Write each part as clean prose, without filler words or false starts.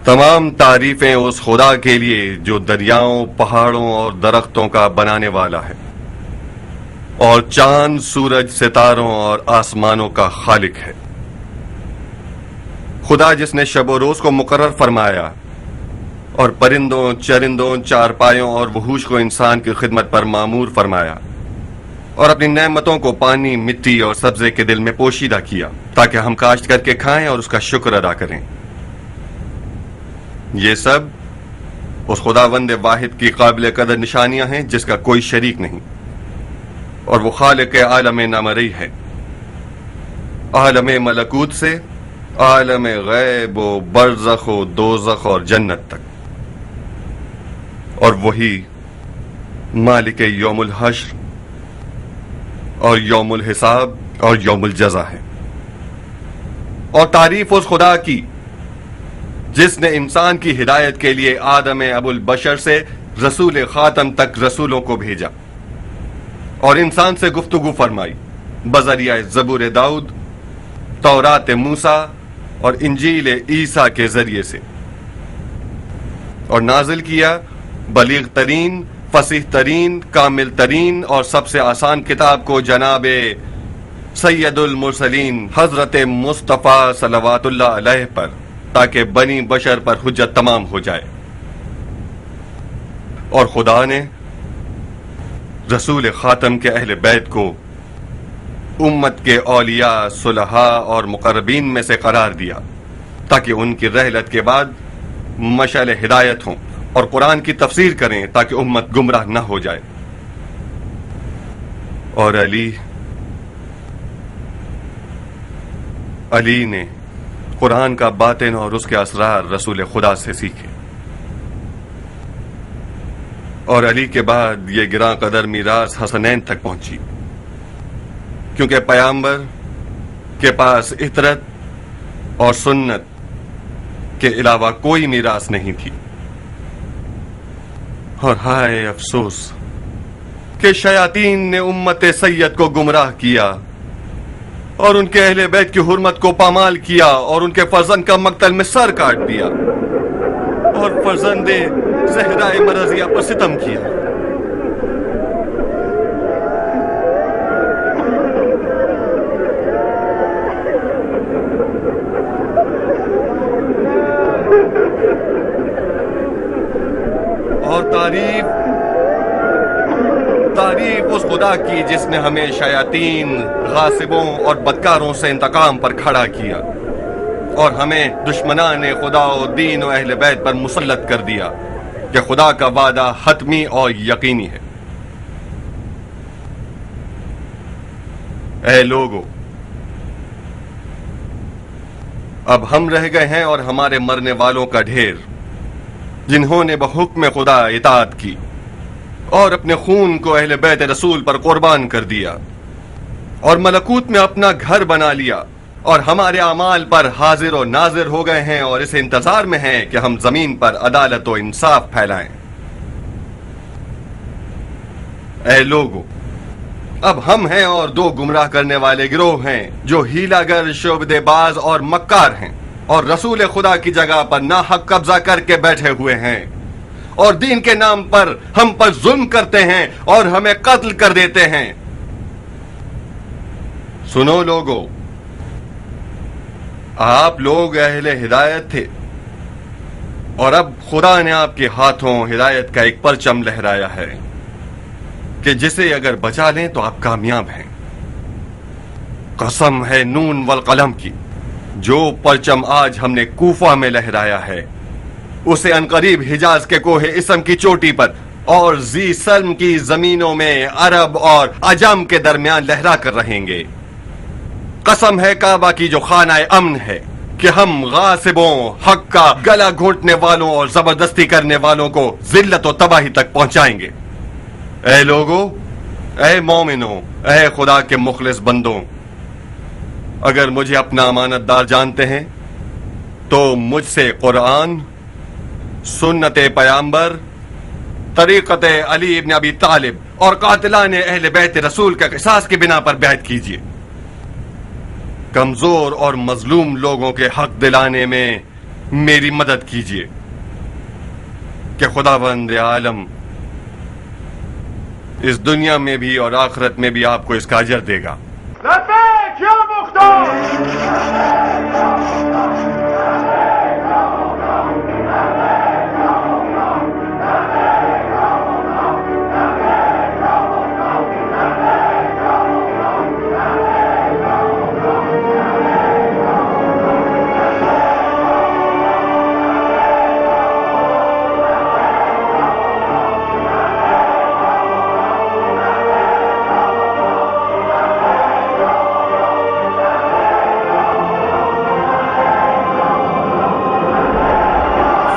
تمام تعریفیں اس خدا کے لیے جو دریاؤں، پہاڑوں اور درختوں کا بنانے والا ہے، اور چاند، سورج، ستاروں اور آسمانوں کا خالق ہے۔ خدا جس نے شب و روز کو مقرر فرمایا اور پرندوں، چرندوں، چارپایوں اور وحوش کو انسان کی خدمت پر مامور فرمایا، اور اپنی نعمتوں کو پانی، مٹی اور سبزے کے دل میں پوشیدہ کیا تاکہ ہم کاشت کر کے کھائیں اور اس کا شکر ادا کریں۔ یہ سب اس خداوند واحد کی قابل قدر نشانیاں ہیں جس کا کوئی شریک نہیں، اور وہ خالق عالم نامرئی ہے، عالم ملکوت سے عالم غیب و برزخ و دوزخ اور جنت تک، اور وہی مالک یوم الحشر اور یوم الحساب اور یوم الجزا ہے۔ اور تعریف اس خدا کی جس نے انسان کی ہدایت کے لیے آدم ابو البشر سے رسول خاتم تک رسولوں کو بھیجا اور انسان سے گفتگو فرمائی بذریعہ زبور داؤد، تورات موسیٰ اور انجیل عیسیٰ کے ذریعے سے، اور نازل کیا بلیغ ترین، فصیح ترین، کامل ترین اور سب سے آسان کتاب کو جناب سید المرسلین حضرت مصطفیٰ صلوات اللہ علیہ پر، تاکہ بنی بشر پر حجت تمام ہو جائے۔ اور خدا نے رسول خاتم کے اہل بیت کو امت کے اولیاء، صلحاء اور مقربین میں سے قرار دیا تاکہ ان کی رحلت کے بعد مشعل ہدایت ہوں اور قرآن کی تفسیر کریں تاکہ امت گمراہ نہ ہو جائے۔ اور علی نے قرآن کا باطن اور اس کے اسرار رسول خدا سے سیکھے، اور علی کے بعد یہ گراں قدر میراث حسنین تک پہنچی، کیونکہ پیامبر کے پاس اطرت اور سنت کے علاوہ کوئی میراث نہیں تھی۔ اور ہائے افسوس کہ شیاطین نے امت سید کو گمراہ کیا اور ان کے اہل بیت کی حرمت کو پامال کیا اور ان کے فرزند کا مقتل میں سر کاٹ دیا اور فرزند زہرا مرضیہ پر ستم کیا۔ اور تعریف اس خدا کی جس نے ہمیں شیاطین، غاصبوں اور بدکاروں سے انتقام پر کھڑا کیا اور ہمیں دشمنان خدا و دین و اہل بیت پر مسلط کر دیا کہ خدا کا وعدہ حتمی اور یقینی ہے۔ اے لوگو، اب ہم رہ گئے ہیں اور ہمارے مرنے والوں کا ڈھیر، جنہوں نے بحکم خدا اطاعت کی اور اپنے خون کو اہل بیت رسول پر قربان کر دیا اور ملکوت میں اپنا گھر بنا لیا، اور ہمارے اعمال پر حاضر و ناظر ہو گئے ہیں اور اس انتظار میں ہیں کہ ہم زمین پر عدالت و انصاف پھیلائیں۔ اے لوگو، اب ہم ہیں اور دو گمراہ کرنے والے گروہ ہیں جو ہیلا گر، شعبدے باز اور مکار ہیں، اور رسول خدا کی جگہ پر ناحق قبضہ کر کے بیٹھے ہوئے ہیں، اور دین کے نام پر ہم پر ظلم کرتے ہیں اور ہمیں قتل کر دیتے ہیں۔ سنو لوگو، آپ لوگ اہل ہدایت تھے، اور اب خدا نے آپ کے ہاتھوں ہدایت کا ایک پرچم لہرایا ہے کہ جسے اگر بچا لیں تو آپ کامیاب ہیں۔ قسم ہے نون والقلم کی، جو پرچم آج ہم نے کوفہ میں لہرایا ہے اسے عنقریب حجاز کے کوہ اسم کی چوٹی پر اور ذی سلم کی زمینوں میں عرب اور عجم کے درمیان لہرا کر رہیں گے۔ قسم ہے کعبہ کی جو خانہ امن ہے کہ ہم غاصبوں، حق کا گلا گھونٹنے والوں اور زبردستی کرنے والوں کو ذلت و تباہی تک پہنچائیں گے۔ اے لوگو، اے مومنوں، اے خدا کے مخلص بندوں، اگر مجھے اپنا امانت دار جانتے ہیں تو مجھ سے قرآن، سنت پیامبر، طریقت علی ابن ابی طالب اور قاتلان اہل بیت رسول کے قصاص کی بنا پر بیعت کیجیے۔ کمزور اور مظلوم لوگوں کے حق دلانے میں میری مدد کیجیے کہ خداوند عالم اس دنیا میں بھی اور آخرت میں بھی آپ کو اس کا اجر دے گا. لبیک یا مختار.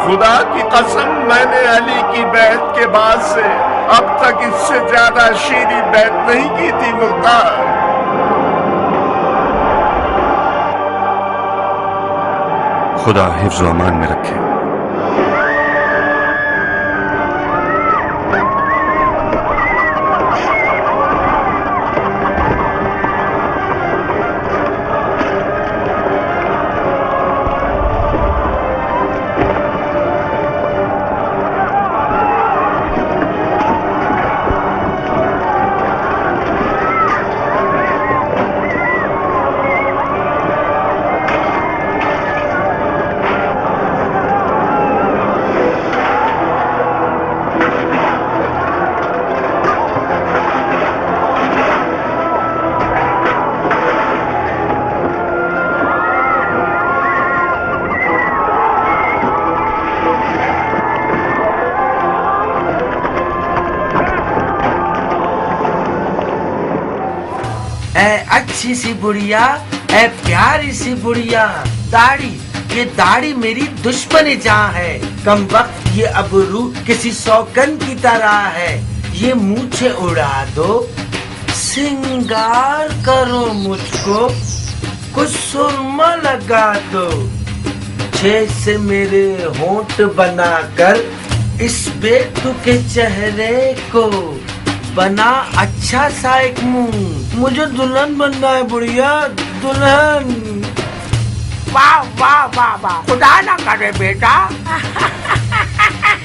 خدا کی قسم میں نے علی کی بیعت کے بعد سے اب تک اس سے زیادہ شیریں بیعت نہیں کی تھی مختار. خدا حفظ و امان میں رکھے. اچھی سی بڑھیا، اے پیاری سی بڑھیا، داڑھی، یہ داڑھی میری دشمن جہاں ہے. کم وقت یہ ابرو کسی سوکن کی طرح ہے. یہ مونچھیں اڑا دو، سنگار کرو مجھ کو، کچھ سرما لگا دو، چھ سے میرے ہونٹ بنا کر اس بیٹو کے چہرے کو بنا اچھا سا ایک منہ. مجھے دلہن بننا ہے بڑھیا، دلہن. واہ واہ واہ واہ، خدا نہ کرے بیٹا.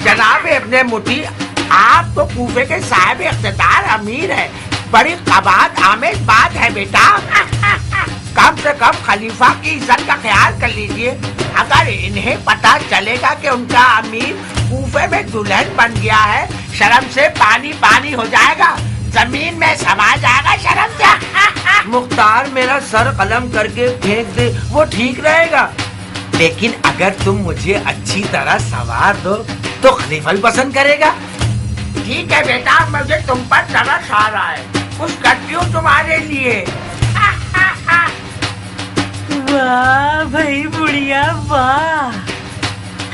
جناب ابن مٹی، آپ تو کوفے کے صاحب اقتدار امیر ہے. بڑی قباحت آمیز بات ہے بیٹا. کم سے کم خلیفہ کی عزت کا خیال کر لیجئے. اگر انہیں پتا چلے گا کہ ان کا امیر کوفے میں دلہن بن گیا ہے، شرم سے پانی پانی ہو جائے گا، زمین میں سما جائے گا شرم سے. مختار میرا سر قلم کر کے پھینک دے، وہ ٹھیک رہے گا. لیکن اگر تم مجھے اچھی طرح سنوار دو تو خلیفہ بھی پسند کرے گا. ٹھیک ہے بیٹا، مجھے تم پر ترس آ رہا ہے، کچھ کرتی ہوں تمہارے لیے. واہ بھائی بڑھیا، واہ،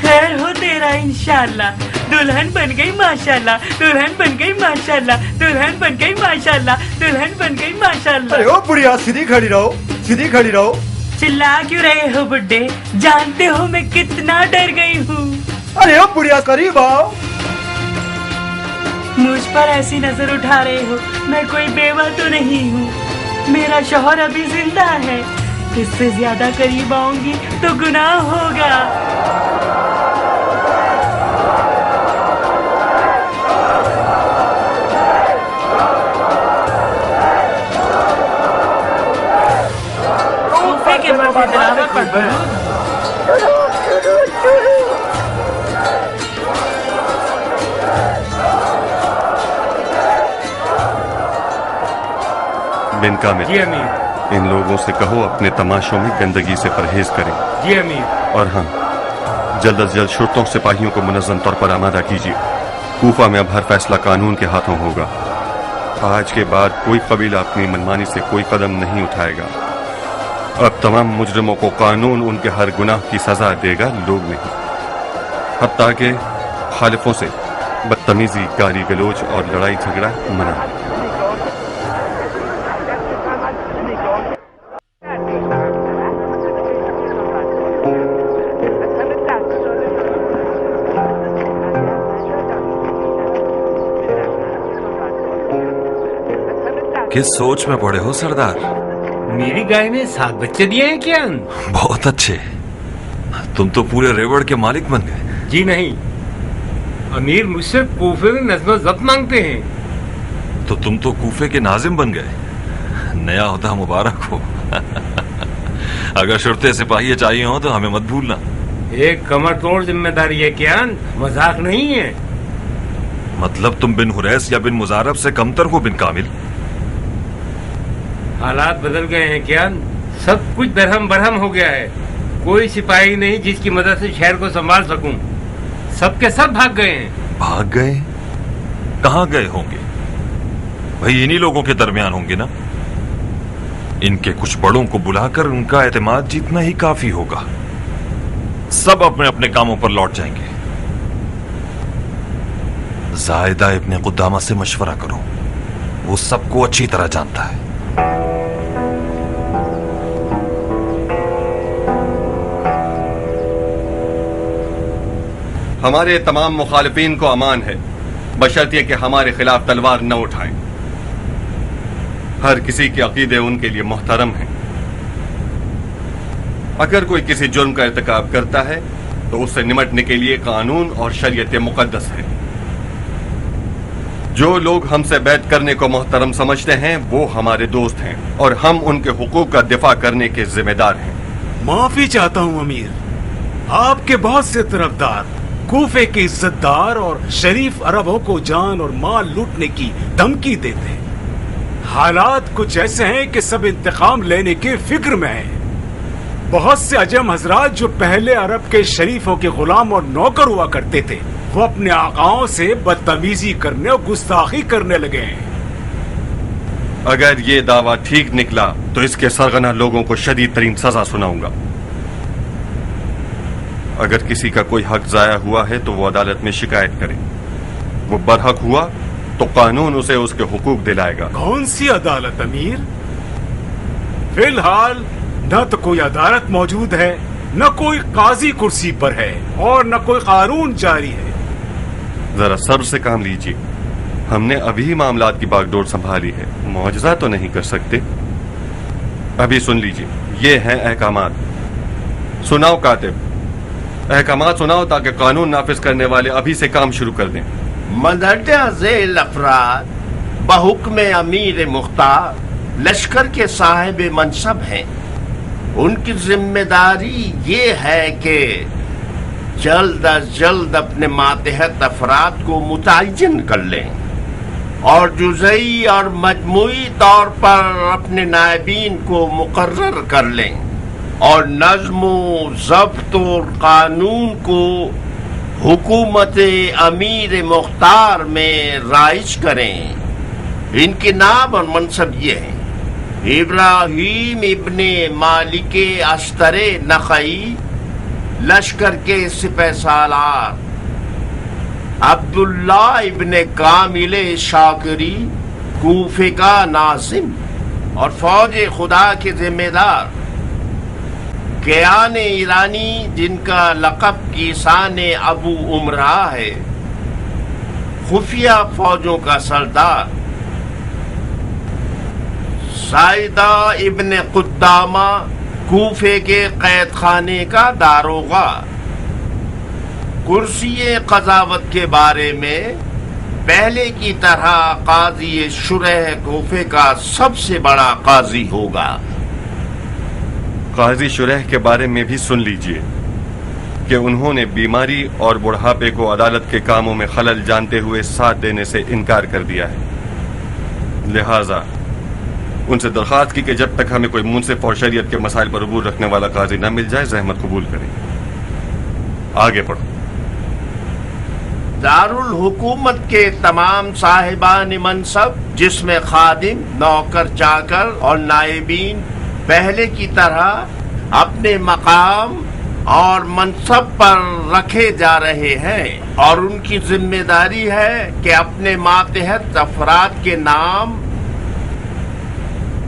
خیر ہو تیرا انشاءاللہ. دلہن بن گئی ماشاءاللہ، دلہن بن گئی ماشاءاللہ، دلہن بن گئی ماشاءاللہ، دلہن بن گئی ماشاءاللہ. ارے او بڑھیا، سیدھی کھڑی رہو، سیدھی کھڑی رہو. چلا کیوں رہے ہو بڈھے؟ جانتے ہو میں کتنا ڈر گئی ہوں. ارے او بڑھیا، قریب آؤ. مجھ پر ایسی نظر اٹھا رہے ہو؟ میں کوئی بیوہ تو نہیں ہوں، میرا شوہر ابھی زندہ ہے. اس سے زیادہ قریب آؤں گی تو گناہ ہوگا. بن کامل، جی امیر. ان لوگوں سے کہو اپنے تماشوں میں گندگی سے پرہیز کریں. جی امیر. اور ہاں، جلد از جلد شرطوں سپاہیوں کو منظم طور پر آمادہ کیجیے. کوفہ میں اب ہر فیصلہ قانون کے ہاتھوں ہوگا. آج کے بعد کوئی قبیلہ اپنی منمانی سے کوئی قدم نہیں اٹھائے گا. اب تمام مجرموں کو قانون ان کے ہر گناہ کی سزا دے گا، لوگ نہیں. حتیٰ کہ خالفوں سے بدتمیزی، گالی گلوچ اور لڑائی جھگڑا منع ہے. کس سوچ میں پڑے ہو سردار؟ میری گائے نے 7 بچے دیے ہیں کیا؟ بہت اچھے. तुम तो पूरे रेवड़ के मालिक बन गए। जी नहीं, अमीर मुझसे कूफे में नज़्म ज़ब्त मांगते हैं। तो तुम तो कूफे के नाजिम बन गए। नया होता मुबारक हो। अगर शुरते सिपाही चाहिए हो तो हमें मत भूलना। एक कमर तोड़ जिम्मेदारी है कियान, मजाक नहीं है। मतलब तुम बिन हुरैस या बिन मुजारब से कमतर हो बिन कामिल? हालात बदल गए हैं कियान, सब कुछ दरहम बरहम हो गया है। कोई सिपाही नहीं जिसकी मदद से शहर को संभाल सकूं। सब के सब भाग गए हैं। भाग गए? कहाँ गए होंगे? भाई इन्हीं लोगों के दरमियान होंगे ना। इनके कुछ बड़ों को बुलाकर उनका एतमाद जीतना ही काफी होगा। सब अपने अपने कामों पर लौट जाएंगे। जायदा इब्ने कुदामा से मशवरा करो, वो सबको अच्छी तरह जानता है। हमारे तमाम मुखालिफिन को अमान है, बशर्ते कि हमारे खिलाफ तलवार न उठाएं। हर किसी के अकीदे उनके लिए मोहतरम हैं। अगर कोई किसी जुर्म का इर्तिकाब करता है तो उससे निमटने के लिए कानून और शरीयत मुकद्दस है। जो लोग हमसे बैत करने को मोहतरम समझते हैं वो हमारे दोस्त हैं और हम उनके हुकूक का दिफा करने के जिम्मेदार हैं। माफी चाहता हूँ अमीर, आपके बहुत से तरफदार कूफे के इज्जतदार और शरीफ अरबों को जान और माल लूटने की धमकी देते हैं। हालात कुछ ऐसे हैं कि सब इंतकाम लेने के फिक्र में हैं। बहुत से अजम हजरात जो पहले अरब के शरीफों के गुलाम और नौकर हुआ करते थे, वो अपने आकाओं से बदतमीजी करने और गुस्ताखी करने लगे हैं। अगर ये दावा ठीक निकला तो इसके सरगना लोगों को शदीद तरीन सजा सुनाऊंगा। अगर किसी का कोई हक जाया हुआ है तो वो अदालत में शिकायत करे। वो बरहक हुआ तो कानून उसे उसके हुकूक दिलाएगा। कौन सी अदालत अमीर? फिलहाल न तो कोई अदालत मौजूद है, न कोई काजी कुर्सी पर है और न कोई कानून जारी है। जरा सब्र से काम लीजिए, हमने अभी मामलात की बागडोर संभाली है, मुआवजा तो नहीं कर सकते। अभी सुन लीजिए, ये हैं अहकामात। सुनाओ कातिब, अहकामात सुनाओ ताकि कानून नाफिज करने वाले अभी से काम शुरू कर दें। मदरजा झेल अफराद बहुक्म अमीर मुख्तार लश्कर के साहिब मनसब हैं। उनकी जिम्मेदारी ये है कि जल्द अज जल्द अपने मातहत अफराद को मुतय्यन कर लें और जुज़ई और मजमूई तौर पर अपने नायबीन को मुकर्रर कर लें और नज़्म ज़ब्त और कानून को हुकूमत अमीर मुख्तार में राइज करें। इनके नाम और मनसब ये हैं: इब्राहिम इब्ने मालिक अस्तरे नखई लश्कर के सिपह सालार, अब्दुल्ला इब्ने कामिल शाकिरी कूफे का नाजिम और फौज खुदा के जिम्मेदार, कियान ईरानी जिनका लक़ब कीसान अबू उमरा है, खुफिया फौजों का सरदार, साइदा इब्ने कुद्दामा कूफे के कैद खाने का दारोगा। कुर्सी क़ज़ावत के बारे में पहले की तरह काजी शुरह कूफे का सबसे बड़ा काजी होगा। काजी शुरह के बारे में भी सुन लीजिए कि उन्होंने बीमारी और बुढ़ापे को अदालत के कामों में खलल जानते हुए साथ देने से इनकार कर दिया है। लिहाजा उनसे दरख्वास्त की कि जब तक हमें कोई मुंसिफ और शरीयत के मसाइल पर अबूर रखने वाला काजी न मिल जाए जहमत कबूल करें। आगे पढ़ो। दारुल हुकूमत के तमाम साहिबान मनसब जिसमें खादिम, नौकर चाकर और नायबीन पहले की तरह अपने मकाम और मनसब पर रखे जा रहे हैं और उनकी जिम्मेदारी है कि अपने मातहत अफराद के नाम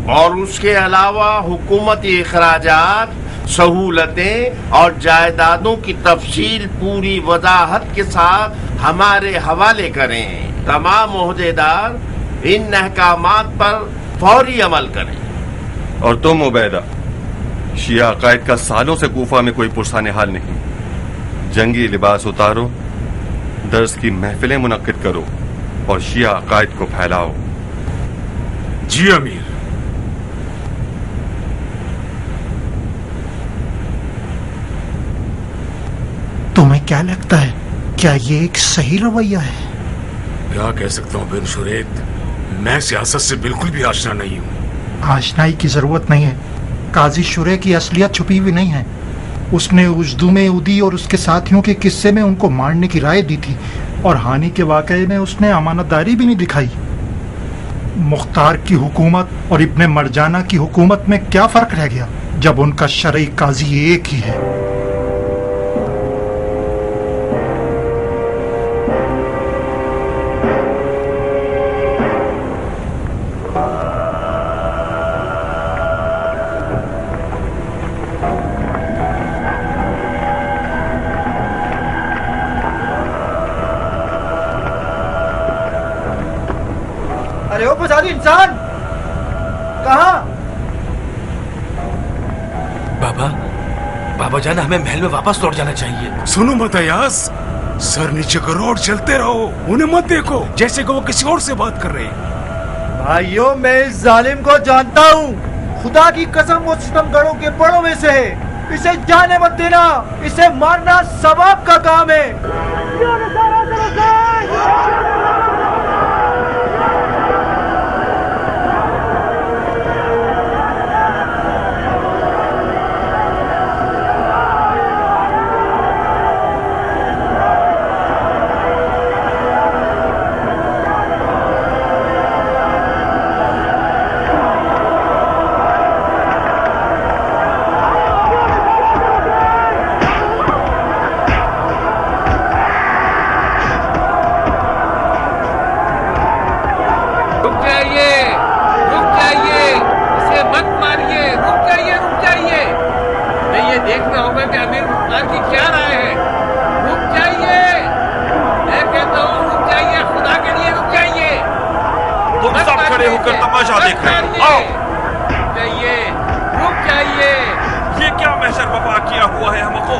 और उसके अलावा हुकूमती इखराजात, सहूलतें और जायदादों की तफसील पूरी वजाहत के साथ हमारे हवाले करें। तमाम ओहदेदार इन अहकामात पर फौरी अमल करें। और तुम उबैदा, शिया अकायद का सालों से कूफा में कोई पुरसान हाल नहीं। जंगी लिबास उतारो, दर्स की महफिलें मुनक्किद करो और शिया अकायद को फैलाओ। जी अमीर। तुम्हें क्या लगता है, क्या ये एक सही रवैया है? क्या कह सकता हूँ बिन शुरेत, मैं सियासत से बिल्कुल भी आशना नहीं हूँ। आशनाई की जरूरत नहीं है। काजी शुरे की असलियत छुपी हुई नहीं है। उसने उजदू में उदी और उसके साथियों के किस्से में उनको मारने की राय दी थी, और हानि के वाकये में उसने अमानतदारी भी नहीं दिखाई। मुख्तार की हुकूमत और इब्ने मरजाना की हुकूमत में क्या फर्क रह गया जब उनका शरई काजी एक ही है। अरे ओ फसादी इंसान, कहाँ? बाबा जान, हमें महल में वापस लौट जाना चाहिए। सुनो मत अयास, सर नीचे करो और चलते रहो। उन्हें मत देखो जैसे कि वो किसी और से बात कर रहे हैं। भाइयों, मैं इस जालिम को जानता हूँ। खुदा की कसम वो सितमगरों के बड़ों में से है। इसे जाने मत देना, इसे मारना सवाब का काम है। देखना होगा कि अमीर मुख्तार की क्या राय है। रुक जाइए, मैं कहता हूँ रुक जाइए, खुदा के लिए रुक जाइए। तुम सब खड़े होकर तमाशा देख रहे हो। आओ, रुक जाइए, रुक जाइए। ये क्या महशर बपा किया हुआ है हमको?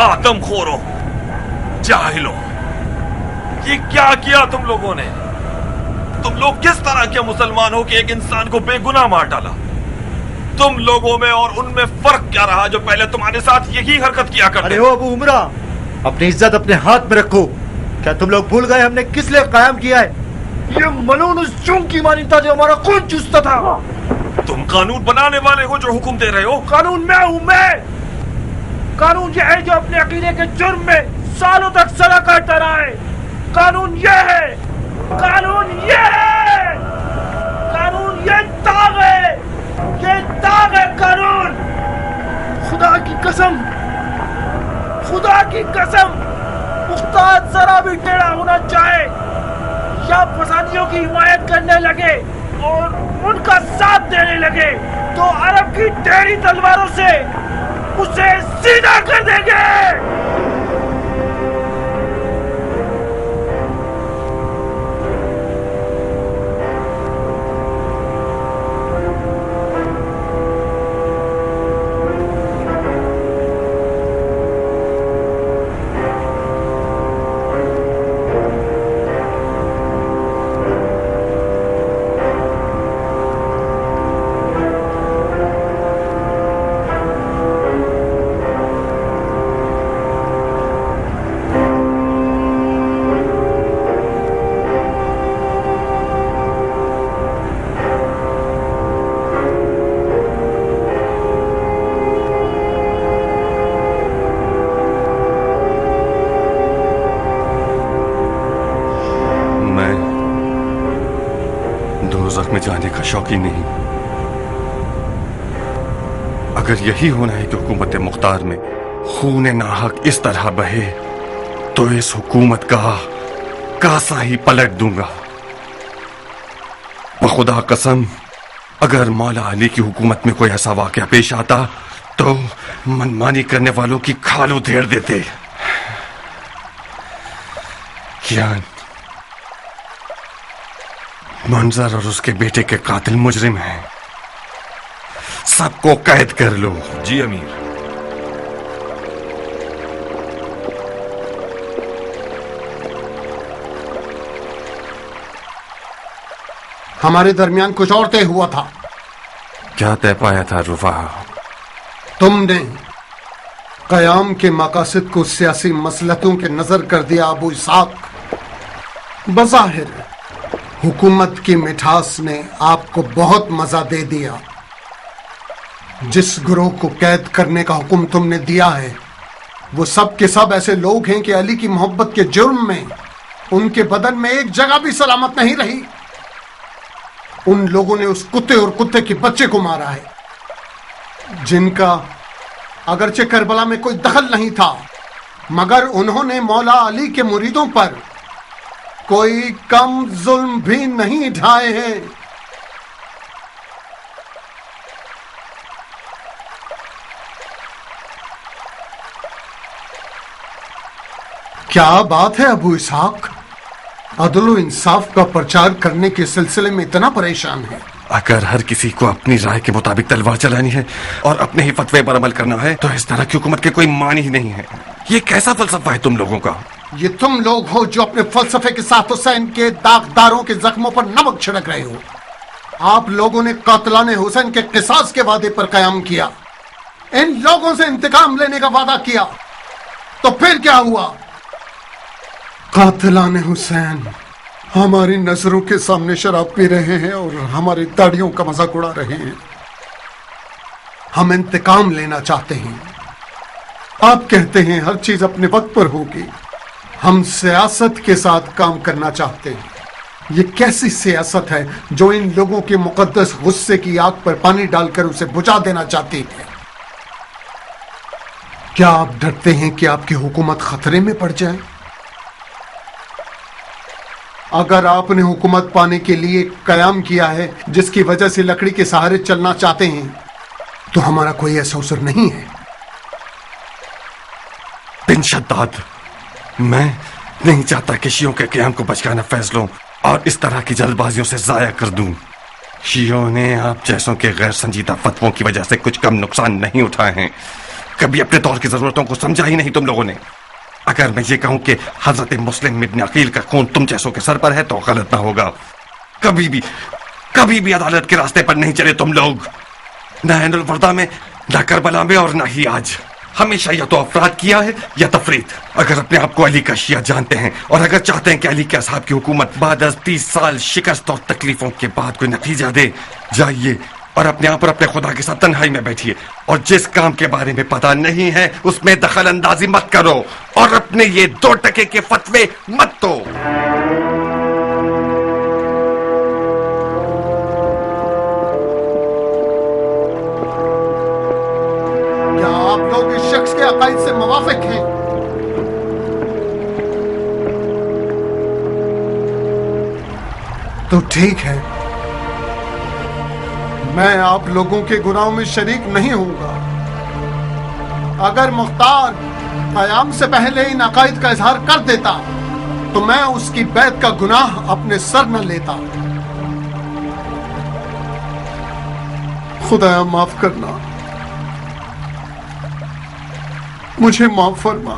आदमखोरों, जाहिलों, ये क्या किया तुम लोगों ने? तुम लोग किस तरह के मुसलमान हो कि एक इंसान को बेगुनाह मार डाला? तुम लोगों में और उनमें फर्क क्या रहा जो पहले तुम्हारे साथ यही हरकत किया करते? अरे ओ अबू उमरा, अपनी इज्जत अपने हाथ में रखो। क्या तुम लोग भूल गए हमने किस लिए कायम किया है? ये मलून उस चूं की मानी था जो हमारा खून चूसता था। तुम कानून बनाने वाले हो जो हुक्म दे रहे हो? कानून मैं हूं, मैं। कानून ये है जो अपने अकीदे के जुर्म में सालों तक सजा काटता रहा है। कानून ये है, कानून ये है, कानून ये दाग है, ये दाग है कानून। खुदा की कसम, खुदा की कसम, मुख्तार जरा भी टेढ़ा होना चाहे या फसादियों की हिमायत करने लगे और उनका साथ देने लगे तो अरब की टेढ़ी तलवारों से उसे सीधा कर देंगे। दोज़ख में जाने का शौकी नहीं। अगर यही होना है कि हुकूमत मुख्तार में खून नाहक इस तरह बहे तो इस हुकूमत का कासा ही पलट दूंगा। बखुदा कसम, अगर मौला अली की हुकूमत में कोई ऐसा वाक़या पेश आता तो मनमानी करने वालों की खाल उधेड़ देते। मंजर और उसके बेटे के कातिल मुजरिम हैं। सबको कैद कर लो। जी अमीर। हमारे दरमियान कुछ और तय हुआ था। क्या तय पाया था रुफा? तुमने कयाम के मकासद को सियासी मसलहतों के नजर कर दिया अबू इसहाक। बज़ाहिर हुकूमत की मिठास ने आपको बहुत मजा दे दिया। जिस गिरोह को कैद करने का हुक्म तुमने दिया है वो सब के सब ऐसे लोग हैं कि अली की मोहब्बत के जुर्म में उनके बदन में एक जगह भी सलामत नहीं रही। उन लोगों ने उस कुत्ते और कुत्ते के बच्चे को मारा है जिनका अगरचे करबला में कोई दखल नहीं था, मगर उन्होंने मौला अली के मुरीदों पर कोई कम जुल्म भी नहीं ढाए हैं। क्या बात है अबू इसहाक, अदल व इंसाफ का प्रचार करने के सिलसिले में इतना परेशान है? अगर हर किसी को अपनी राय के मुताबिक तलवार चलानी है और अपने ही फतवे पर अमल करना है तो इस तरह की हुकूमत के कोई मानी ही नहीं है। ये कैसा फलसफा है तुम लोगों का? ये तुम लोग हो जो अपने फलसफे के साथ हुसैन के दागदारों के जख्मों पर नमक छिड़क रहे हो। आप लोगों ने कातिलाने हुसैन के किसास के वादे पर कयाम किया, इन लोगों से इंतकाम लेने का वादा किया, तो फिर क्या हुआ? कातिलाने हुसैन हमारी नजरों के सामने शराब पी रहे हैं और हमारी दाढ़ियों का मजाक उड़ा रहे हैं। हम इंतकाम लेना चाहते हैं। आप कहते हैं हर चीज अपने वक्त पर होगी। हम सियासत के साथ काम करना चाहते हैं। ये कैसी सियासत है जो इन लोगों के मुकद्दस गुस्से की आग पर पानी डालकर उसे बुझा देना चाहती है? क्या आप डरते हैं कि आपकी हुकूमत खतरे में पड़ जाए? अगर आपने हुकूमत पाने के लिए कयाम किया है जिसकी वजह से लकड़ी के सहारे चलना चाहते हैं तो हमारा कोई ऐसा अवसर नहीं है। बिन शद्दाद, मैं नहीं चाहता कि शियों के क़याम को बचकाना फैसलों और इस तरह की जल्दबाजियों से जाया कर दूं। शियों ने आप जैसों के गैर संजीदा फतवों की वजह से कुछ कम नुकसान नहीं उठाए हैं। कभी अपने दौर की जरूरतों को समझा ही नहीं तुम लोगों ने। अगर मैं ये कहूं कि हजरत मुस्लिम इब्न अकील का खून तुम जैसों के सर पर है तो गलत ना होगा। कभी भी अदालत के रास्ते पर नहीं चले तुम लोग, न ऐनुल वर्दा में, न करबला में और न ही आज। हमेशा या तो अफराद किया है या तफरीद। अगर अपने आप को अली का शिया जानते हैं और अगर चाहते हैं कि अली के असहाब की हुकूमत बाद 30 साल शिकस्त और तकलीफों के बाद कोई नतीजा दे, जाइए और अपने आप और अपने खुदा के साथ तन्हाई में बैठिए और जिस काम के बारे में पता नहीं है उसमें दखल अंदाजी मत करो और अपने ये 2 टके के फतवे मत दो। क्या आप लोग इस शख्स के अकायद से मुवाफिक हैं? तो ठीक है, मैं आप लोगों के गुनाहों में शरीक नहीं होऊंगा। अगर मुख्तार कयाम से पहले इन अकायद का इजहार कर देता तो मैं उसकी बैत का गुनाह अपने सर न लेता। खुदाया माफ करना, मुझे माफ फरमा।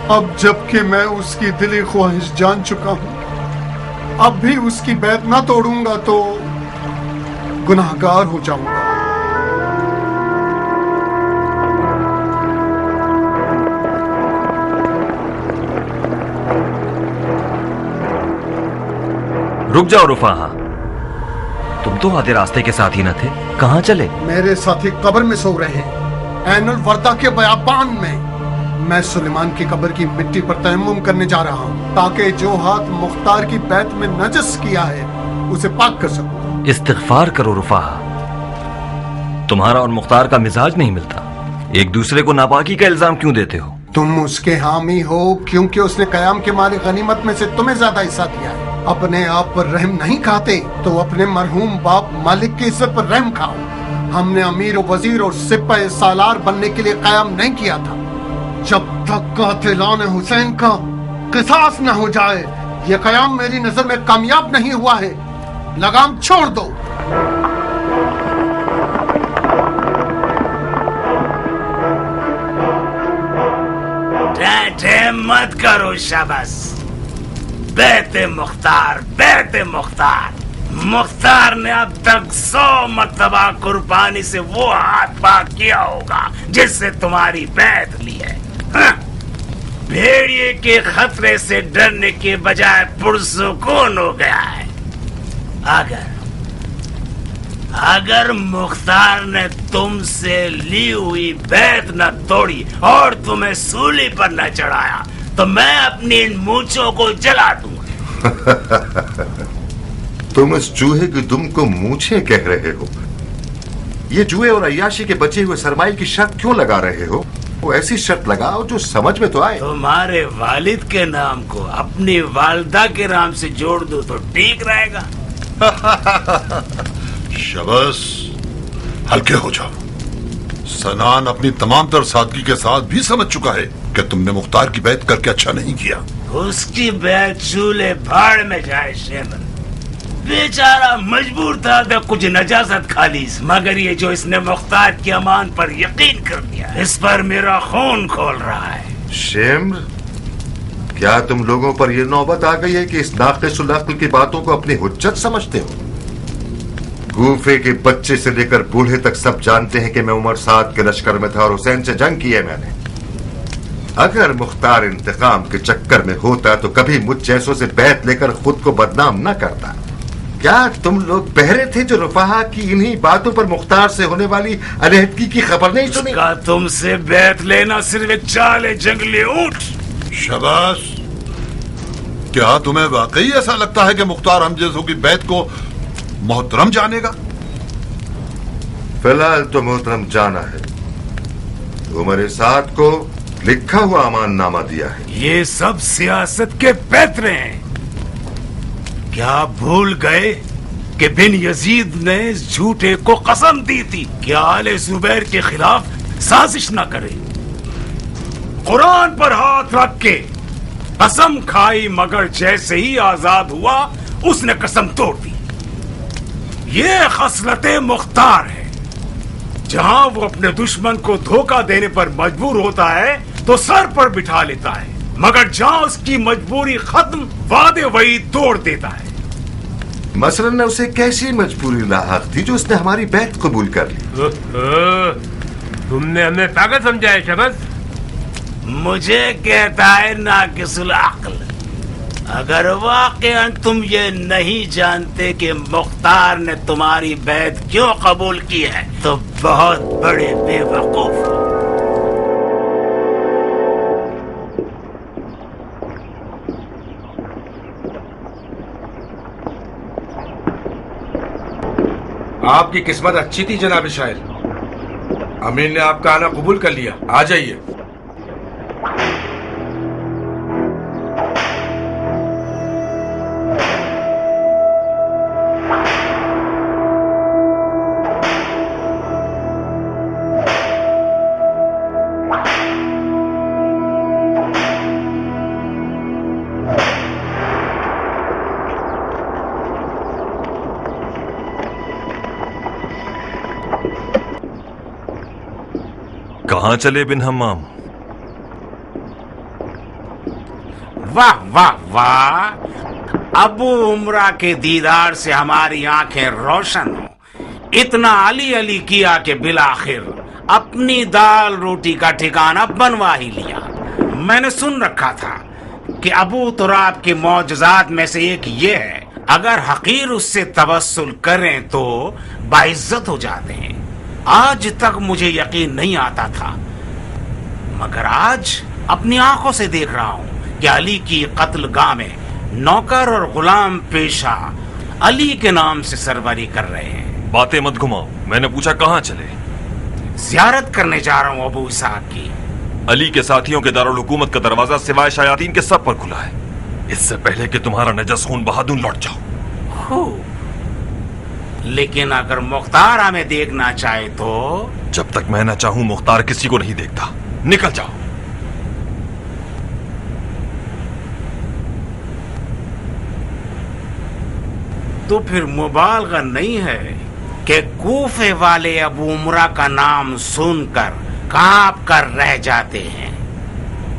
अब जबकि मैं उसकी दिली ख्वाहिश जान चुका हूं, अब भी उसकी बैत ना तोड़ूंगा तो गुनाहगार हो जाऊंगा। रुक जाओ रुफाहा, तुम तो आधे रास्ते के साथ ही न थे, कहां चले? मेरे साथी कब्र में सो रहे हैं, ऐनुल वर्दा के बयाबान में। मैं सुलेमान की कब्र की मिट्टी पर तयम्मुम करने जा रहा हूँ ताकि जो हाथ मुख्तार की बैत में नजस किया है उसे पाक कर सकूं। इस्तिग़फ़ार करो रुफाहा, तुम्हारा और मुख्तार का मिजाज नहीं मिलता। एक दूसरे को नापाकी का इल्जाम क्यों देते हो? तुम उसके हामी हो क्योंकि उसने कयाम के मारे गनीमत में से तुम्हें ज्यादा हिस्सा दिया है। अपने आप पर रहम नहीं खाते तो अपने मरहूम बाप मालिक की इज्जत पर रहम खाओ। हमने अमीर और वजीर और सिपाही सालार बनने के लिए कयाम नहीं किया था। जब तक कातिलान हुसैन का किसास न हो जाए یہ قیام میری نظر میں کامیاب نہیں ہوا ہے، لگام چھوڑ دو۔ مت کرو شاباش، بیت مختار، بیت مختار۔ مختار نے اب تک 100 مرتبہ قربانی سے وہ ہاتھ پاک کیا ہوگا جس سے تمہاری بیعت لی ہے۔ بھیڑیے کے خطرے سے ڈرنے کے بجائے پرسکون ہو گیا ہے۔ اگر مختار نے تم سے لی ہوئی بیعت نہ توڑی اور تمہیں سولی پر نہ چڑھایا تو میں اپنی ان مونچھوں کو جلا دوں گا۔ تم اس چوہے کی دم کو مونچھیں کہہ رہے ہو؟ یہ جوئے اور عیاشی کے بچے ہوئے سرمائی کی شرط کیوں لگا رہے ہو؟ وہ ایسی شرط لگاؤ جو سمجھ میں تو آئے۔ تمہارے والد کے نام کو اپنی والدہ کے نام سے جوڑ دو تو ٹھیک رہے گا۔ شبس، ہلکے ہو جاؤ۔ سنان اپنی تمام تر سادگی کے ساتھ بھی سمجھ چکا ہے کہ تم نے مختار کی بیعت کر کے اچھا نہیں کیا۔ اس کی بیعت چولہے بھاڑ میں جائے شیمن، بیچارہ مجبور تھا تو کچھ نجاست کھا لی، مگر یہ جو اس نے مختار کی امان پر یقین کر دیا، اس پر میرا خون کھول رہا ہے۔ شیمر، کیا تم لوگوں پر یہ نوبت آ گئی ہے کہ اس ناقص العقل کی باتوں کو اپنی حجت سمجھتے ہو؟ کوفے کے بچے سے لے کر بوڑھے تک سب جانتے ہیں کہ میں عمر سعد کے لشکر میں تھا اور حسین سے جنگ کی ہے میں نے۔ اگر مختار انتقام کے چکر میں ہوتا تو کبھی مجھ جیسوں سے بیعت لے کر خود کو بدنام نہ کرتا۔ کیا تم لوگ بہرے تھے جو رفاہا کی انہی باتوں پر مختار سے ہونے والی علیحدگی کی خبر نہیں سنی؟ کا تم سے بیعت لینا صرف ایک چال ہے جنگلی اونٹ۔ شباش، کیا تمہیں واقعی ایسا لگتا ہے کہ مختار ہم جیسوں کی بیعت کو محترم جانے گا؟ فی الحال تو محترم جانا ہے۔ عمر سعد کو لکھا ہوا امان نامہ دیا ہے۔ یہ سب سیاست کے پیترے ہیں۔ کیا بھول گئے کہ بن یزید نے اس جھوٹے کو قسم دی تھی کہ آل زبیر کے خلاف سازش نہ کرے؟ قرآن پر ہاتھ رکھ کے قسم کھائی، مگر جیسے ہی آزاد ہوا اس نے قسم توڑ دی۔ یہ خصلت مختار ہے، جہاں وہ اپنے دشمن کو دھوکہ دینے پر مجبور ہوتا ہے تو سر پر بٹھا لیتا ہے، مگر جہاں اس کی مجبوری ختم وعدے وعید توڑ دیتا ہے۔ مثلاً نے اسے کیسی مجبوری لاحق تھی جو اس نے ہماری بیعت قبول کر لی؟ تم نے ہمیں پاگل سمجھا ہے شبس؟ مجھے کہتا ہے ناقص العقل۔ اگر واقعاً تم یہ نہیں جانتے کہ مختار نے تمہاری بیعت کیوں قبول کی ہے تو بہت بڑے بے وقوف ہو۔ آپ کی قسمت اچھی تھی جناب شاعر، امیر نے آپ کا آنا قبول کر لیا۔ آ جائیے۔ کہاں چلے بن حمام؟ واہ واہ واہ، ابو عمرہ کے دیدار سے ہماری آنکھیں روشن ہوں۔ اتنا علی علی کیا کہ بالآخر اپنی دال روٹی کا ٹھکانہ بنوا ہی لیا۔ میں نے سن رکھا تھا کہ ابو تراب کے معجزات میں سے ایک یہ ہے، اگر حقیر اس سے توسل کریں تو باعزت ہو جاتے ہیں۔ آج تک مجھے یقین نہیں آتا تھا، مگر آج اپنی آنکھوں سے دیکھ رہا ہوں کہ علی کی قتل گاہ میں نوکر اور غلام پیشہ علی کے نام سے سروری کر رہے ہیں۔ باتیں مت گھماؤ، میں نے پوچھا کہاں چلے؟ زیارت کرنے جا رہا ہوں ابو اسحاق کی۔ علی کے ساتھیوں کے دارالحکومت کا دروازہ سوائے شیاطین کے سب پر کھلا ہے، اس سے پہلے کہ تمہارا نجس خون بہا دوں لوٹ جاؤ۔ لیکن اگر مختار ہمیں دیکھنا چاہے تو؟ جب تک میں نہ چاہوں مختار کسی کو نہیں دیکھتا۔ نکل جاؤ۔ तो फिर मुबालगा नहीं है कि कूफे वाले अबू उमरा का नाम सुनकर कांप कर रह जाते हैं।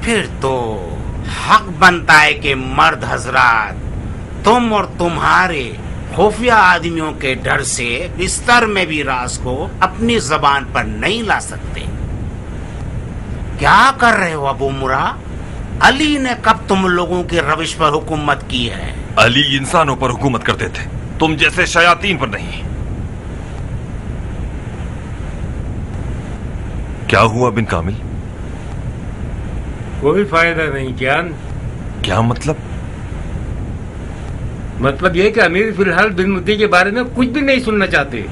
फिर तो हक बनता है कि मर्द हजरात तुम और तुम्हारे खुफिया आदमियों के डर से बिस्तर में भी राज को अपनी जबान पर नहीं ला सकते। क्या कर रहे हो अबू उमरा? अली ने कब तुम लोगों की रविश पर हुकूमत की है? अली इंसानों पर हुकूमत करते थे, तुम जैसे शयातीन पर नहीं। क्या हुआ बिन कामिल? कोई फायदा नहीं जान। क्या मतलब? मतलब ये कि अमीर फिलहाल बिन मुद्दी के बारे में कुछ भी नहीं सुनना चाहते।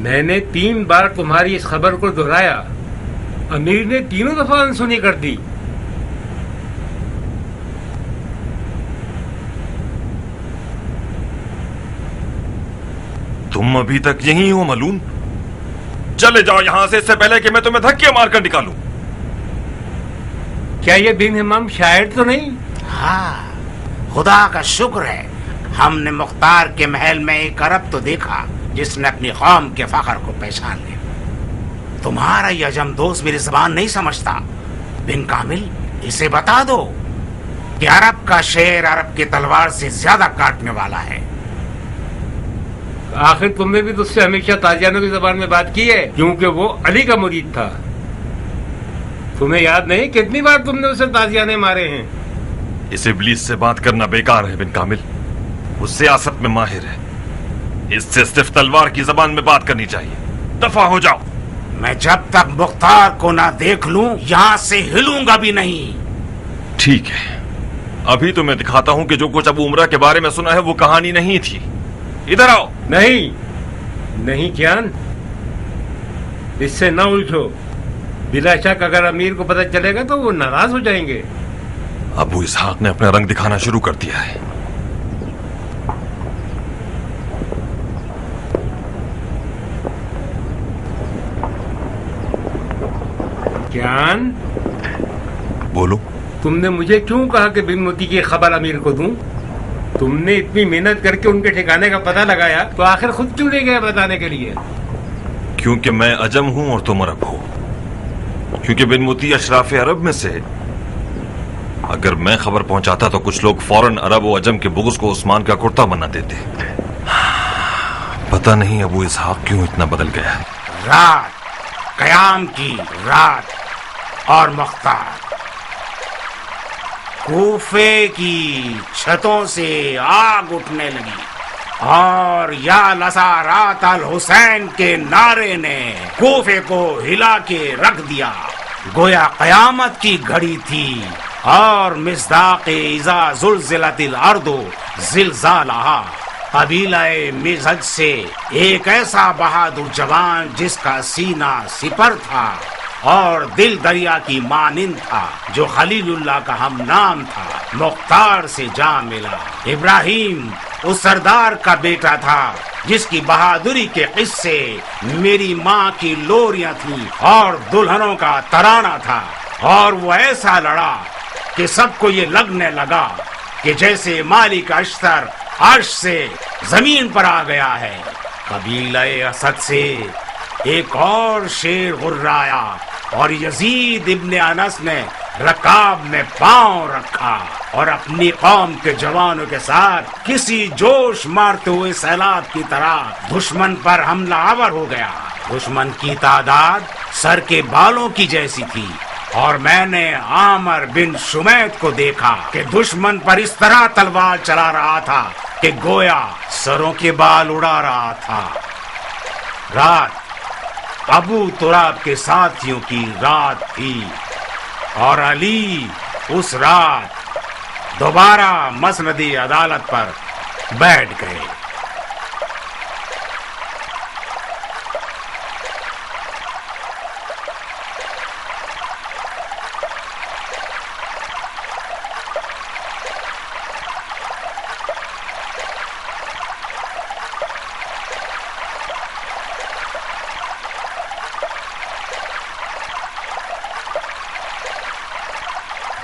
मैंने 3 बार तुम्हारी इस खबर को दोहराया, अमीर ने तीनों दफा अनसुनी कर दी। तुम अभी तक यहीं हो मलून? चले जाओ यहां से, इससे पहले कि मैं तुम्हें धक्के मारकर निकालूं। क्या ये बिन इमाम शायर तो नहीं? हाँ, खुदा का शुक्र है हमने मुख्तार के महल में एक अरब तो देखा जिसने अपनी कौम के फख्र को पहचान लिया। तुम्हारा यह अजम दोस्त मेरी जबान नहीं समझता। बिन कामिल, इसे बता दो कि अरब का शेर अरब की तलवार से ज्यादा काटने वाला है। आखिर तुमने भी तो उससे हमेशा ताजियानों की जबान में बात की है, क्योंकि वो अली का मुरीद था। तुम्हें याद नहीं कितनी बार तुमने उसे ताजियाने मारे हैं? इस इब्लीस से बात करना बेकार है बिन कामिल, वो सियासत में माहिर है। इससे सिर्फ तलवार की जबान में बात करनी चाहिए। दफा हो जाओ। मैं जब तक मुख्तार को ना देख लूं यहां से हिलूंगा भी नहीं। ठीक है, अभी तो मैं दिखाता हूं कि जो कुछ अबू उमरा के बारे में सुना है वो कहानी नहीं थी। इधर आओ। नहीं नहीं जान, इससे न उलझो। बिला शक अगर अमीर को पता चलेगा तो वो नाराज हो जाएंगे। अबू इसहाक ने अपना रंग दिखाना शुरू कर दिया है। जान, बोलो। तुमने मुझे क्यों कहा कि बिन मोती की खबर अमीर को दूं? तुमने इतनी मेहनत करके उनके ठिकाने का पता लगाया, तो आखिर खुद क्यों नहीं गया बताने के लिए? क्योंकि मैं अजम हूं और तुम अरब हो। क्योंकि बिन मोती अशराफ अरब में से। अगर मैं खबर पहुंचाता तो कुछ लोग फौरन अरब और अजम के बुग़्ज़ को उस्मान का कुर्ता बना देते। पता नहीं अबू इसहाक क्यों इतना बदल गया। रात, कयाम की रात और मुख्तार, कूफे की छतों से आग उठने लगी और या नसारात अल हुसैन के नारे ने कूफे को हिला के रख दिया। गोया कयामत की घड़ी थी और मिस्दाक़े इज़ा ज़ुल्ज़िलतिल अर्दु ज़िलज़ालहा। कबीलाए मिज़हज से एक ऐसा बहादुर जवान जिसका सीना सिपर था और दिल दरिया की मानिंद था, जो खलीलुल्लाह का हम नाम था, मुख्तार से जा मिला। इब्राहिम उस सरदार का बेटा था जिसकी बहादुरी के किस्से मेरी माँ की लोरियां थी और दुल्हनों का तराना था। और वो ऐसा लड़ा कि सबको ये लगने लगा कि जैसे मालिक अश्तर अर्श से जमीन पर आ गया है। कबीले असद से एक और शेर गुर्राया और यजीद इब्ने अनस ने रकाब में पांव रखा और अपनी कौम के जवानों के साथ किसी जोश मारते हुए सैलाब की तरह दुश्मन पर हमला आवर हो गया। दुश्मन की तादाद सर के बालों की जैसी थी और मैंने आमर बिन शुमैत को देखा कि दुश्मन पर इस तरह तलवार चला रहा था कि गोया सरों के बाल उड़ा रहा था। रात अबू तुराब के साथियों की रात थी और अली उस रात दोबारा मसनदी अदालत पर बैठ गए।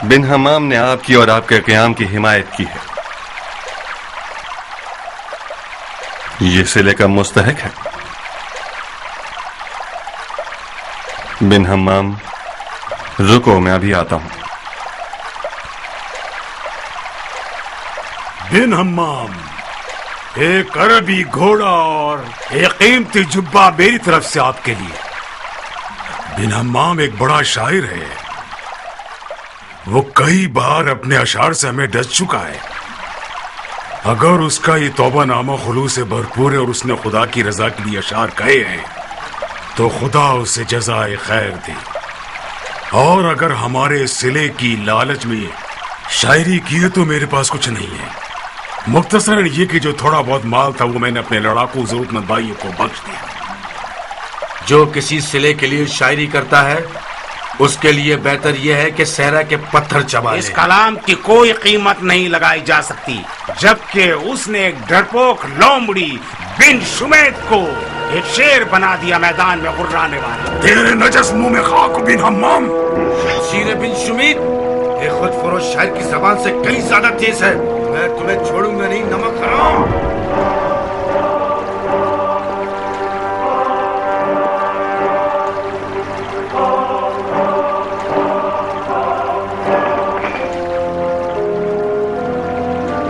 बिन हमाम ने आपकी और आपके क़याम की हिमायत की है। ये सिले का मुस्तहक है। बिन हम्माम, रुको, मैं अभी आता हूं। बिन हम्माम, एक अरबी घोड़ा और एक कीमती जुब्बा मेरी तरफ से आपके लिए। बिन हम्माम एक बड़ा शायर है, वो कई बार अपने अशार से हमें डस चुका है। अगर उसका ये तौबा नामा खुलूस से भरपूर है और उसने खुदा की रजा के लिए अशार कहे हैं तो खुदा उसे जज़ाए खैर दे। और अगर हमारे सिले की लालच में शायरी की है तो मेरे पास कुछ नहीं है। मुख्तसरन ये कि जो थोड़ा बहुत माल था वो मैंने अपने लड़ाकू जरूरतमंद भाइयों को बख्श दिया। जो किसी सिले के लिए शायरी करता है उसके लिए बेहतर यह है कि सहरा के पत्थर चबा ले। इस कलाम की कोई कीमत नहीं लगाई जा सकती जबकि उसने एक डरपोक लोमड़ी बिन शुमैत को एक शेर बना दिया मैदान में गुर्राने वाला। तेरे नजस मुंह में खाक बिन हम्माम। शेर बिन शुमैत ये खुद फरोश शायर की जबान से कहीं ज्यादा तेज है। मैं तुम्हें छोड़ूंगा नहीं, नमक हराम।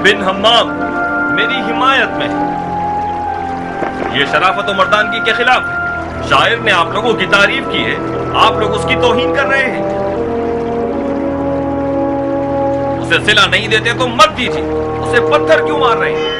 बिन हम्माम मेरी हिमायत में, ये शराफत और मर्दानगी के खिलाफ है। शायर ने आप लोगों की तारीफ की है, आप लोग उसकी तौहीन कर रहे हैं। उसे सिला नहीं देते तो मत दीजिए, उसे पत्थर क्यों मार रहे हैं?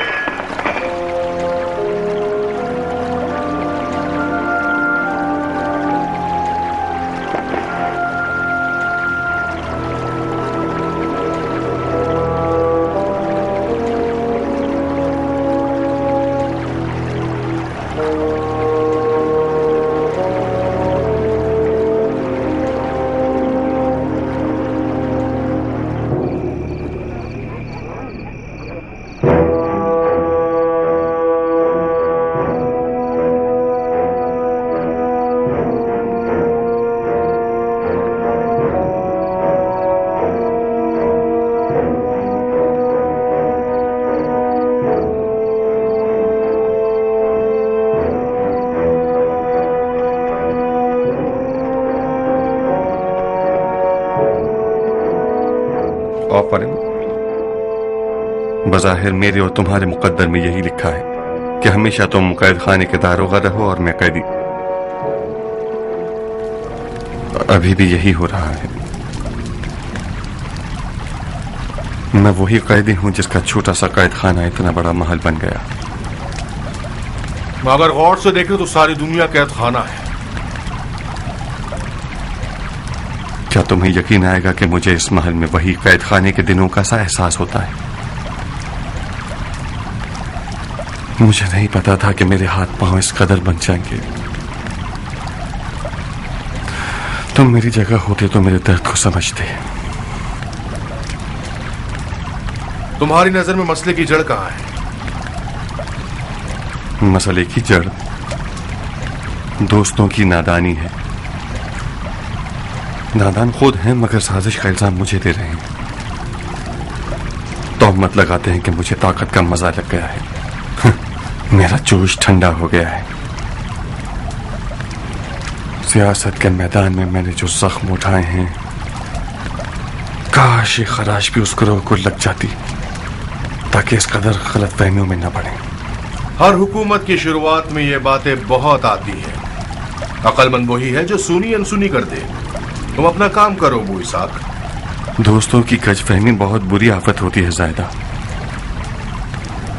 बज़ाहिर मेरे और तुम्हारे मुकद्दर में यही लिखा है कि हमेशा तुम कैद खाने के दारोगा रहो और मैं कैदी। अभी भी यही हो रहा है। मैं वही कैदी हूं जिसका छोटा सा कैद खाना इतना बड़ा महल बन गया। मगर गौर से देखें तो सारी दुनिया कैद खाना है। क्या तुम्हें यकीन आएगा कि मुझे इस महल में वही कैद खाने के दिनों का सा एहसास होता है? मुझे नहीं पता था कि मेरे हाथ पांव इस कदर बन जाएंगे। तुम मेरी जगह होते तो मेरे दर्द को समझते। तुम्हारी नजर में मसले की जड़ कहाँ है? मसले की जड़ दोस्तों की नादानी है। नादान खुद हैं मगर साजिश का इल्जाम मुझे दे रहे हैं। तोहमत लगाते हैं कि मुझे ताकत का मजा लग गया है। मेरा जोश ठंडा हो गया है। सियासत के मैदान में मैंने जो जख्म उठाए हैं, काश ये खराश भी उस ग्रोह को लग जाती ताकि इस कदर गलत फहमियों में न पड़े। हर हुकूमत की शुरुआत में ये बातें बहुत आती है। अक्लमंद वही है जो सुनी अनसुनी कर दे। तुम अपना काम करो अबू इसहाक। दोस्तों की गजफहमी बहुत बुरी आफत होती है ज़ायदा।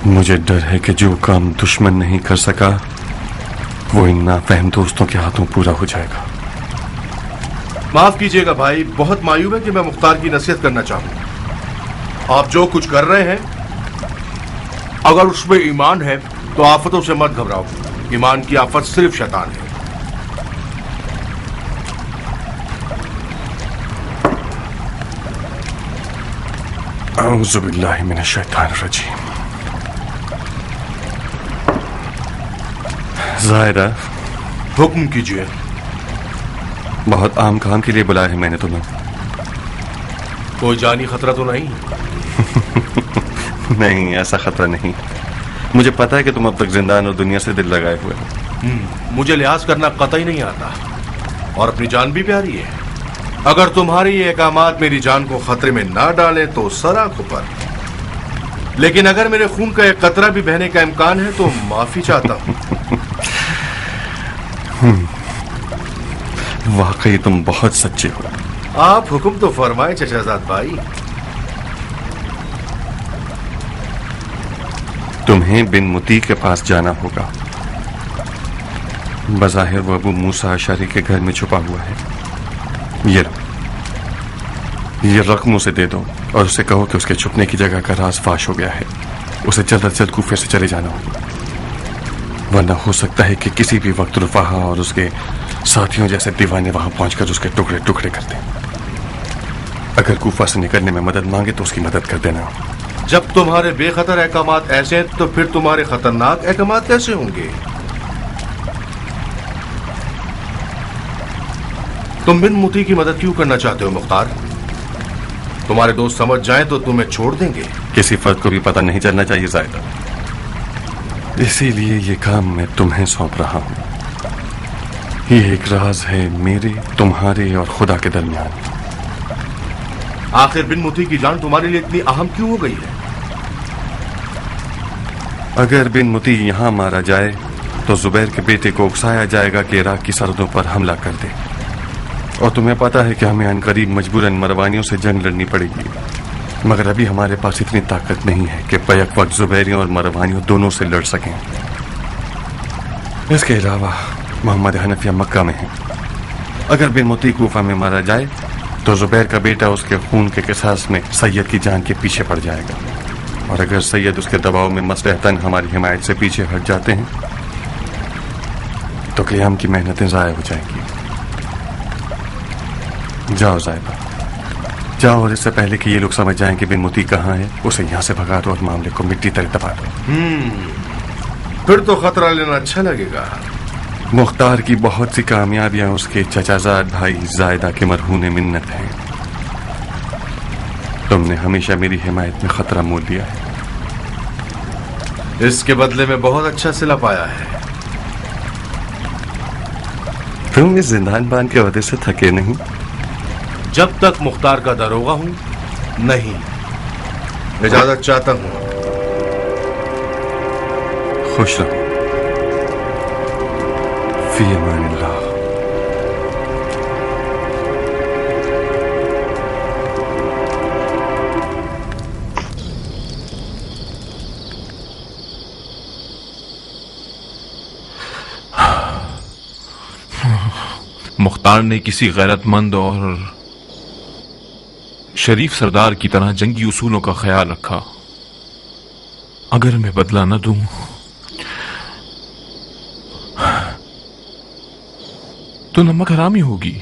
मुझे डर है कि जो काम दुश्मन नहीं कर सका वो इन नाफहम दोस्तों के हाथों पूरा हो जाएगा। माफ कीजिएगा भाई, बहुत मायूब है कि मैं मुख्तार की नसीहत करना चाहूं। आप जो कुछ कर रहे हैं अगर उसमें ईमान है तो आफतों से मत घबराओ। ईमान की आफत सिर्फ शैतान है। औज़ु बिल्लाहि मिनश शैतानिर रजीम। ज़ाहिरा, हुक्म कीजिए। बहुत आम काम के लिए बुलाया है मैंने तुम्हें। कोई जानी खतरा तो नहीं? नहीं, ऐसा खतरा नहीं। मुझे पता है कि तुम अब तक जिंदान और दुनिया से दिल लगाए हुए हो। मुझे लिहाज करना कतई नहीं आता और अपनी जान भी प्यारी है। अगर तुम्हारी ये अहकामात मेरी जान को खतरे में ना डाले तो सराखों पर, लेकिन अगर मेरे खून का एक कतरा भी बहने का इम्कान है तो माफी चाहता हूँ। वाकई तुम बहुत सच्चे हो। आप हुक्म तो फरमाए चचाजाद भाई। तुम्हें बिन मुती के पास जाना होगा। बज़ाहिर वो अबू मूसा अशरी के घर में छुपा हुआ है। ये रकम उसे दे दो और उसे कहो कि उसके छुपने की जगह का राज फाश हो गया है। उसे जल्द अज जल्द कूफे से चले जाना होगा, वरना हो सकता है कि किसी भी वक्त रुफाहा और उसके साथियों जैसे दीवाने वहां पहुंचकर उसके टुकड़े टुकड़े कर दें। अगर कूफा से निकलने में मदद मांगे तो उसकी मदद कर देना। जब तुम्हारे बेखतर अहकामात ऐसे हैं तो फिर तुम्हारे खतरनाक अहकामात कैसे होंगे? तुम बिन मुती की मदद क्यों करना चाहते हो मुख्तार? तुम्हारे दोस्त समझ जाएं तो तुम्हें छोड़ देंगे। किसी फर्द को भी पता नहीं चलना चाहिए ज़ायदा, इसीलिए ये काम मैं तुम्हें सौंप रहा हूं। ये एक राज है मेरे, तुम्हारे और खुदा के दरमियान। आखिर बिन मुती की जान तुम्हारे लिए इतनी अहम क्यों हो गई है? अगर बिन मुती यहां मारा जाए तो जुबैर के बेटे को उकसाया जाएगा कि इराक की सरहदों पर हमला कर दे, और तुम्हें पता है कि हमें अनकरीब मजबूरन मरवानियों से जंग लड़नी पड़ेगी। मगर अभी हमारे पास इतनी ताकत नहीं है कि बैक वक्त जुबैरियों और मरवानियों दोनों से लड़ सकें। इसके अलावा मोहम्मद हनफिया मक्का में है। अगर बिन मुती कूफा में मारा जाए तो जुबैर का बेटा उसके खून के किसास में सैयद की जान के पीछे पड़ जाएगा, और अगर सैयद उसके दबाव में मसलहतन हमारी हिमायत से पीछे हट जाते हैं तो क़याम की मेहनतें ज़ाया हो जाएंगी। जाओ ज़ायदा, जाओ, और इससे पहले कि ये लोग समझ जाएं कि बिन मुती कहाँ है, उसे यहाँ से भगा दो और मामले को मिट्टी तले दबा दो। फिर तो खतरा लेना अच्छा लगेगा। मुख्तार की बहुत सी कामयाबियां उसके चचाजाद भाई ज़ायदा के मरहून मिन्नत हैं। तुमने हमेशा मेरी हिमायत में खतरा मोल लिया है। इसके बदले में बहुत अच्छा सिला पाया है। तुम इस जिंदान बान के वजह से थके नहीं? जब तक मुख्तार का दरोगा हूं नहीं। इजाजत चाहता हूं। खुश रहो। फी अमानिल्लाह। मुख्तार ने किसी गैरतमंद और शरीफ सरदार की तरह जंगी उसूलों का ख्याल रखा। अगर मैं बदला न दूं तो नमक हरामी होगी।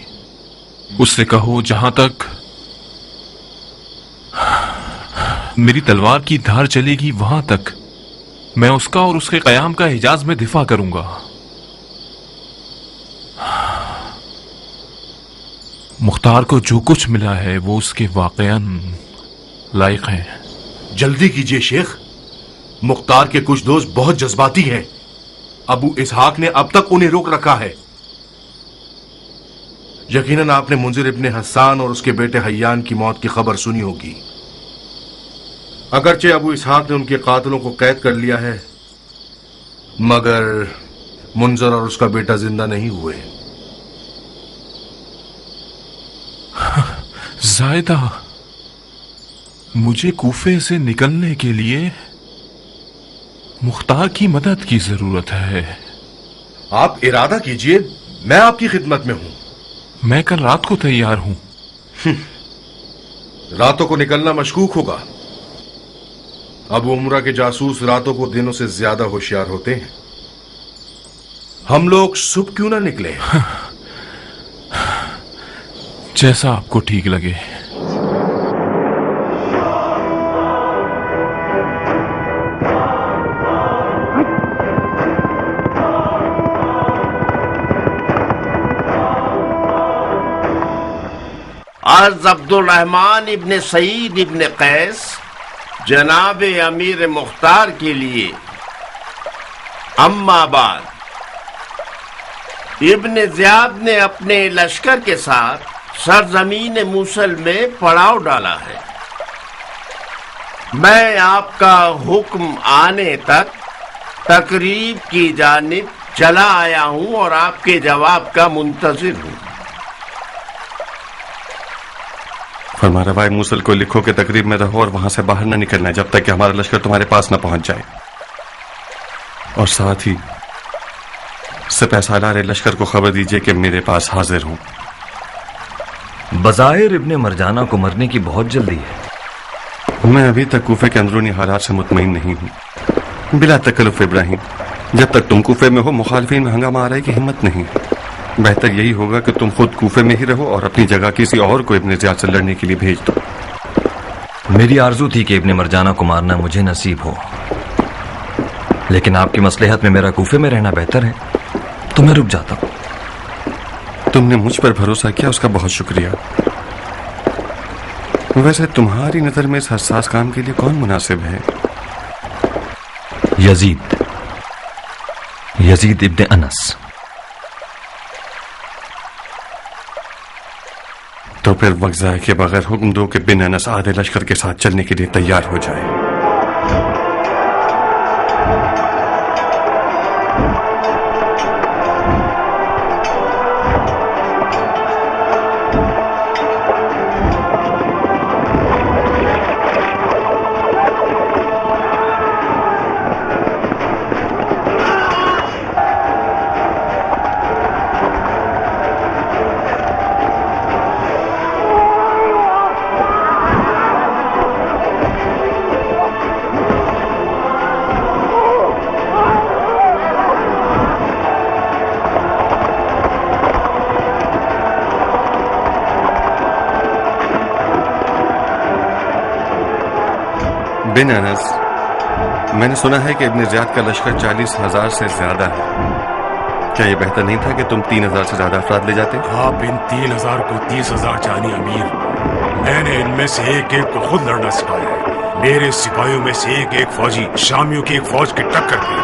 उससे कहो जहां तक मेरी तलवार की धार चलेगी वहां तक मैं उसका और उसके कयाम का हिजाज में दिफा करूंगा। मुख्तार को जो कुछ मिला है वो उसके वाकयान लायक है। जल्दी कीजिए शेख, मुख्तार के कुछ दोस्त बहुत जज्बाती हैं। अबू इसहाक ने अब तक उन्हें रोक रखा है। यकीनन आपने मुंजिर इब्ने हसान और उसके बेटे हय्यान की मौत की खबर सुनी होगी। अगरचे अबू इसहाक ने उनके कातिलों को कैद कर लिया है, मगर मुंजर और उसका बेटा जिंदा नहीं हुए। ज़ायदा, मुझे कूफे से निकलने के लिए मुख्तार की मदद की जरूरत है। आप इरादा कीजिए, मैं आपकी खिदमत में हूं। मैं कल रात को तैयार हूं। रातों को निकलना मशकूक होगा। अब उमरा के जासूस रातों को दिनों से ज्यादा होशियार होते हैं। हम लोग सुबह क्यों ना निकले? जैसा आपको ठीक लगे। अर्ज अब्दुल रहमान इब्ने सईद इब्ने कैस जनाब अमीर मुख्तार के लिए अम्मा बाद इब्न ज़ियाद ने अपने लश्कर के साथ सरजमीन मूसल में पड़ाव डाला है। मैं आपका हुक्म आने तक तकरीब की जानिब चला आया हूं और आपके जवाब का मुंतजिर हूं। फरमारवाए मूसल को लिखो कि तकरीब में रहो और वहां से बाहर न निकलना जब तक कि हमारा लश्कर तुम्हारे पास न पहुंच जाए, और साथ ही सिपह सालार लश्कर को खबर दीजिए कि मेरे पास हाजिर हूं। बज़ाहिर इब्ने मरजाना को मरने की बहुत जल्दी है। मैं अभी तक कूफे के अंदरूनी हालात से मुतमईन नहीं हूं। बिला तकल्लुफ इब्राहिम, जब तक तुम कूफे में हो मुखालिफिन में हंगामा आ रही की हिम्मत नहीं। बेहतर यही होगा कि तुम खुद कूफे में ही रहो और अपनी जगह किसी और को इब्ने ज़ियाद से लड़ने के लिए भेज दो। मेरी आरजू थी कि इब्ने मरजाना को मारना मुझे नसीब हो, लेकिन आपकी मसलहत में मेरा कूफे में रहना बेहतर है, तो मैं रुक जाता हूं। तुमने मुझ पर भरोसा किया, उसका बहुत शुक्रिया। वैसे तुम्हारी नजर में इस हसास काम के लिए कौन मुनासिब है? यजीद इब्ने अनस। तो फिर वक्त ज़ाया के बगैर हुक्म दो कि बिन अनस आधे लश्कर के साथ चलने के लिए तैयार हो जाए। बिन अनस, मैंने सुना है कि इब्ने ज़ियाद का लश्कर 40,000 से ज्यादा है। क्या यह बेहतर नहीं था कि तुम 3,000 से ज्यादा अफराद ले जाते? आप इन 3,000 को 30,000 जानिए अमीर। मैंने इनमें से एक एक को खुद लड़ना सिखाया है। मेरे सिपाहियों में से एक एक फौजी शामियों की एक फौज की टक्कर की।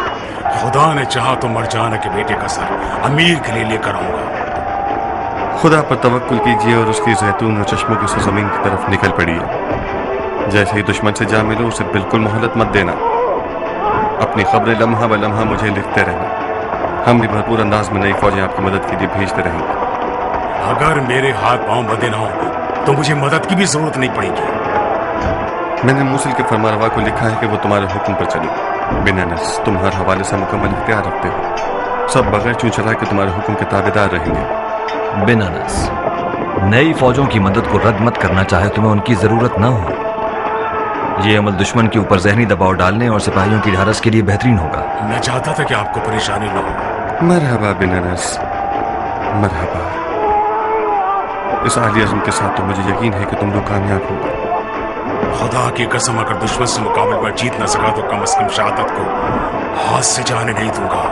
खुदा ने चाहा तो मरजाना के बेटे का सर अमीर के लिए लेकर आऊंगा। खुदा पर तवक्कुल कीजिए और उसकी जैतून और चश्मों की सरजमीन की तरफ निकल पड़िए। जैसे ही दुश्मन से जा मिलो उसे बिल्कुल मोहलत मत देना। अपनी खबरें लम्हा ब लम्हा मुझे लिखते रहना। हम भी भरपूर अंदाज में नई फौजें आपकी मदद के लिए भेजते रहेंगे। अगर मेरे हाथ पांव बंधे ना हो तो मुझे मदद की भी जरूरत नहीं पड़ेगी। मैंने मूसल के फरमारवा को लिखा है कि वो तुम्हारे हुक्म पर चले। बिन अनस, तुम हर हवाले से मुकम्मल इख्तियार रखते हो। सब बगैर चूं चला के तुम्हारे हुक्म के ताबेदार रहेंगे। बिन अनस, नई फौजों की मदद को रद्द मत करना चाहे तुम्हें उनकी जरूरत ना हो। ये अमल दुश्मन के ऊपर जहनी दबाव डालने और सिपाहियों की ढारस के लिए बेहतरीन होगा। मैं चाहता था कि आपको परेशानी न हो। मरहबा बिन अनस, मरहबा। इस आली अज़्म के साथ तो मुझे यकीन है कि तुम लोग कामयाब होगे। खुदा की कसम, अगर दुश्मन से मुकाबले पर जीत न सका तो कम से कम शहादत को हाथ से जाने नहीं दूंगा।